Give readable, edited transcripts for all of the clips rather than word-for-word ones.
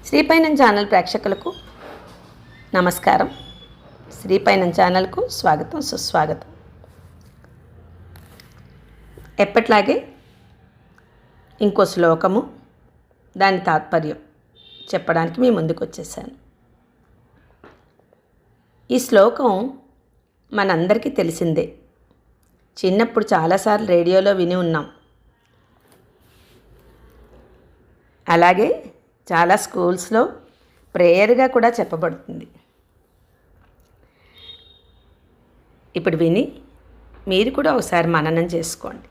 శ్రీపైనం channel ప్రేక్షకులకు నమస్కారం. శ్రీపైనం ఛానల్కు స్వాగతం, సుస్వాగతం. ఎప్పట్లాగే ఇంకో శ్లోకము, దాని తాత్పర్యం చెప్పడానికి మీ ముందుకు వచ్చేసాను. ఈ శ్లోకం మనందరికీ తెలిసిందే. చిన్నప్పుడు చాలాసార్లు రేడియోలో విని ఉన్నాం. అలాగే చాలా స్కూల్స్లో ప్రేయర్గా కూడా చెప్పబడుతుంది. ఇప్పుడు విని మీరు కూడా ఒకసారి మననం చేసుకోండి.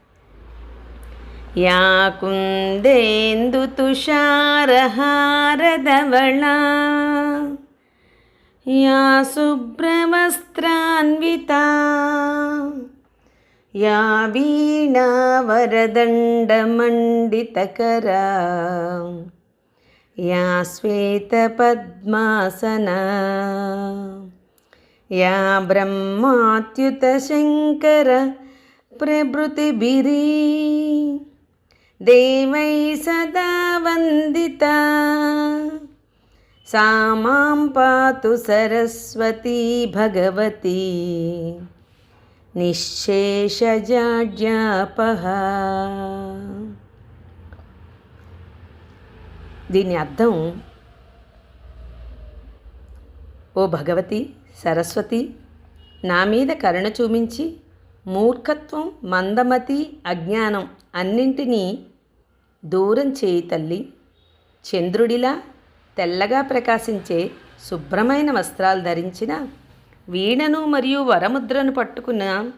యా కుందేందు తుషారహారధవళా యా శుభ్రవస్త్రాన్వితా యా వీణావరదండమండితకరా యా శ్వేతపద్మాసనా యా బ్రహ్మాచ్యుతశంకర ప్రభృతిభిరీ దేవై సదా వందితా సా మాం పాతు సరస్వతీ భగవతి నిశ్శేషజాడ్యాపహా. దీని అర్థం, ఓ భగవతి సరస్వతి, నా మీద కరుణ చూపించి మూర్ఖత్వం, మందమతి, అజ్ఞానం అన్నింటినీ దూరం చేయి తల్లి. చంద్రుడిలా తెల్లగా ప్రకాశించే శుభ్రమైన వస్త్రాలు ధరించిన, వీణను మరియు వరముద్రను పట్టుకున్న,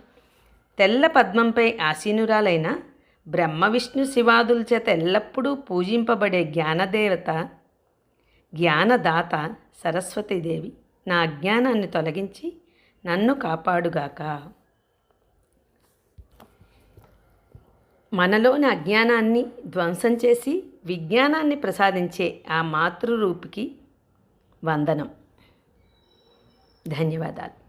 తెల్ల పద్మంపై ఆసీనురాలైన బ్రహ్మ విష్ణు శివాదుల చేత ఎల్లప్పుడూ పూజింపబడే జ్ఞానదేవత, జ్ఞానదాత సరస్వతీదేవి, నా అజ్ఞానాన్ని తొలగించి నన్ను కాపాడుగాక. మనలోని అజ్ఞానాన్ని ధ్వంసం చేసి విజ్ఞానాన్ని ప్రసాదించే ఆ మాతృరూపికి వందనం. ధన్యవాదాలు.